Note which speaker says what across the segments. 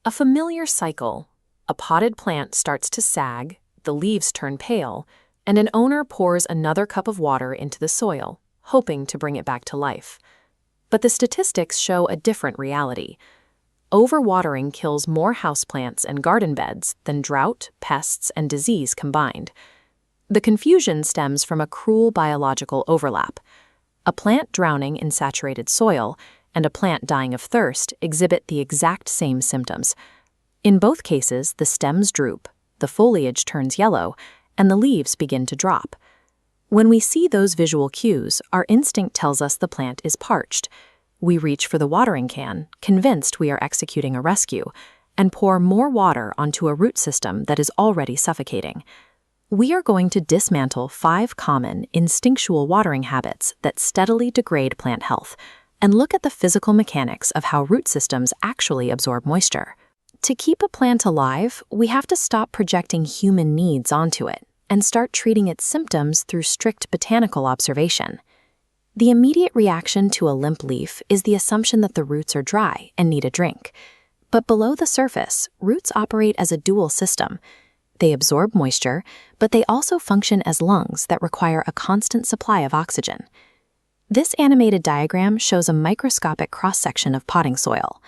Speaker 1: A familiar cycle. A potted plant starts to sag, the leaves turn pale, and an owner pours another cup of water into the soil, hoping to bring it back to life. But the statistics show a different reality. Overwatering kills more houseplants and garden beds than drought, pests, and disease combined. The confusion stems from a cruel biological overlap. A plant drowning in saturated soil and a plant dying of thirst exhibit the exact same symptoms. In both cases, the stems droop, the foliage turns yellow, and the leaves begin to drop. When we see those visual cues, our instinct tells us the plant is parched. We reach for the watering can, convinced we are executing a rescue, and pour more water onto a root system that is already suffocating. We are going to dismantle 5 common, instinctual watering habits that steadily degrade plant health, and look at the physical mechanics of how root systems actually absorb moisture. To keep a plant alive, we have to stop projecting human needs onto it and start treating its symptoms through strict botanical observation. The immediate reaction to a limp leaf is the assumption that the roots are dry and need a drink. But below the surface, roots operate as a dual system. They absorb moisture, but they also function as lungs that require a constant supply of oxygen. This animated diagram shows a microscopic cross-section of potting soil.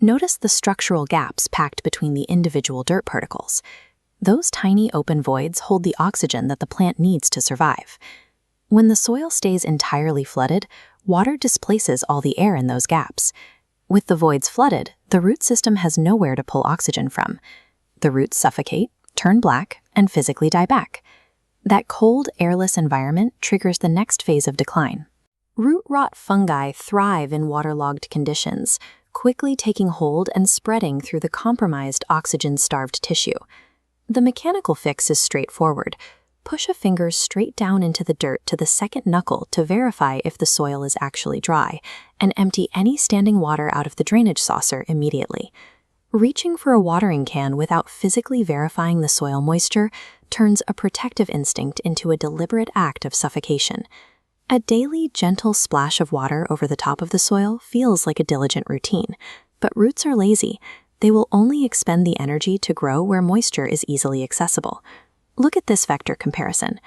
Speaker 1: Notice the structural gaps packed between the individual dirt particles. Those tiny open voids hold the oxygen that the plant needs to survive. When the soil stays entirely flooded, water displaces all the air in those gaps. With the voids flooded, the root system has nowhere to pull oxygen from. The roots suffocate, turn black, and physically die back. That cold, airless environment triggers the next phase of decline. Root rot fungi thrive in waterlogged conditions, quickly taking hold and spreading through the compromised, oxygen-starved tissue. The mechanical fix is straightforward. Push a finger straight down into the dirt to the second knuckle to verify if the soil is actually dry, and empty any standing water out of the drainage saucer immediately. Reaching for a watering can without physically verifying the soil moisture turns a protective instinct into a deliberate act of suffocation. A daily, gentle splash of water over the top of the soil feels like a diligent routine, but roots are lazy. They will only expend the energy to grow where moisture is easily accessible. Look at this vector comparison.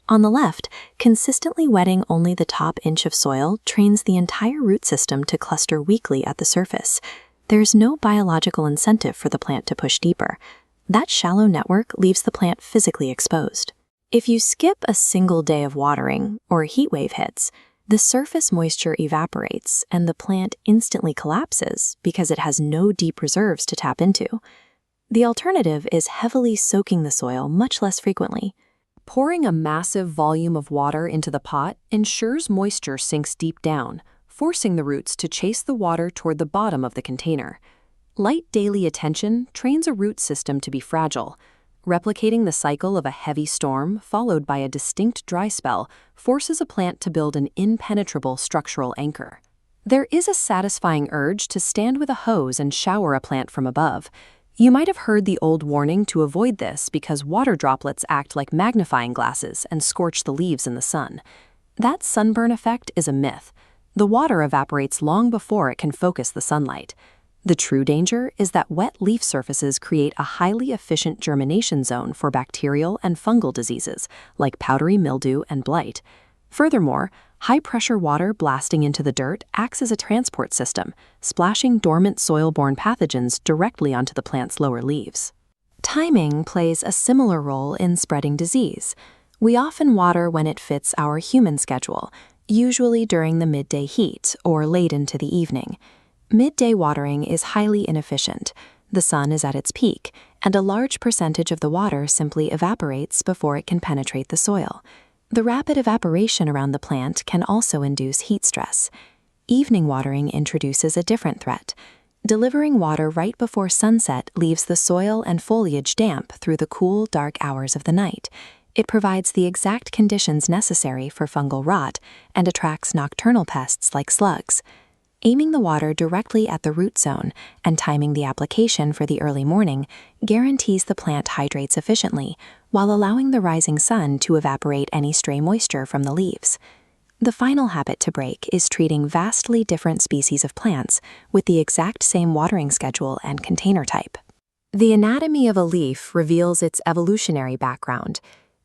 Speaker 1: On the left, consistently wetting only the top inch of soil trains the entire root system to cluster weakly at the surface. There's no biological incentive for the plant to push deeper. That shallow network leaves the plant physically exposed. If you skip a single day of watering or a heat wave hits, the surface moisture evaporates and the plant instantly collapses because it has no deep reserves to tap into. The alternative is heavily soaking the soil much less frequently. Pouring a massive volume of water into the pot ensures moisture sinks deep down, forcing the roots to chase the water toward the bottom of the container. Light daily attention trains a root system to be fragile. Replicating the cycle of a heavy storm followed by a distinct dry spell forces a plant to build an impenetrable structural anchor. There is a satisfying urge to stand with a hose and shower a plant from above. You might have heard the old warning to avoid this because water droplets act like magnifying glasses and scorch the leaves in the sun. That sunburn effect is a myth. The water evaporates long before it can focus the sunlight. The true danger is that wet leaf surfaces create a highly efficient germination zone for bacterial and fungal diseases like powdery mildew and blight. Furthermore, high-pressure water blasting into the dirt acts as a transport system, splashing dormant soil-borne pathogens directly onto the plant's lower leaves. Timing plays a similar role in spreading disease. We often water when it fits our human schedule, usually during the midday heat or late into the evening. Midday watering is highly inefficient. The sun is at its peak, and a large percentage of the water simply evaporates before it can penetrate the soil. The rapid evaporation around the plant can also induce heat stress. Evening watering introduces a different threat. Delivering water right before sunset leaves the soil and foliage damp through the cool, dark hours of the night. It provides the exact conditions necessary for fungal rot and attracts nocturnal pests like slugs. Aiming the water directly at the root zone and timing the application for the early morning guarantees the plant hydrates efficiently while allowing the rising sun to evaporate any stray moisture from the leaves. The final habit to break is treating vastly different species of plants with the exact same watering schedule and container type. The anatomy of a leaf reveals its evolutionary background.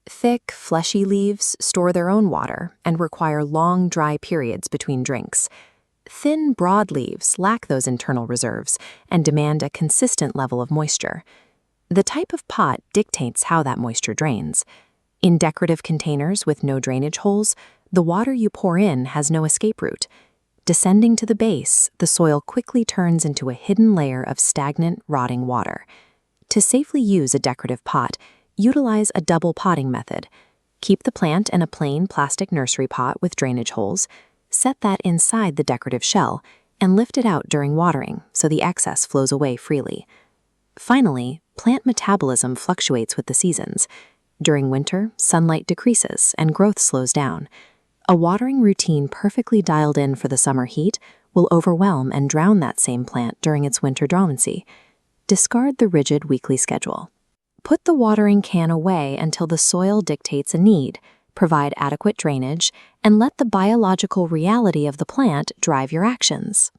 Speaker 1: Thick, fleshy leaves store their own water and require long, dry periods between drinks. Thin, broad leaves lack those internal reserves and demand a consistent level of moisture. The type of pot dictates how that moisture drains. In decorative containers with no drainage holes, the water you pour in has no escape route. Descending to the base, the soil quickly turns into a hidden layer of stagnant, rotting water. To safely use a decorative pot, utilize a double potting method. Keep the plant in a plain plastic nursery pot with drainage holes, set that inside the decorative shell, and lift it out during watering so the excess flows away freely. Finally, plant metabolism fluctuates with the seasons. During winter, sunlight decreases and growth slows down. A watering routine perfectly dialed in for the summer heat will overwhelm and drown that same plant during its winter dormancy. Discard the rigid weekly schedule. Put the watering can away until the soil dictates a need, provide adequate drainage, and let the biological reality of the plant drive your actions.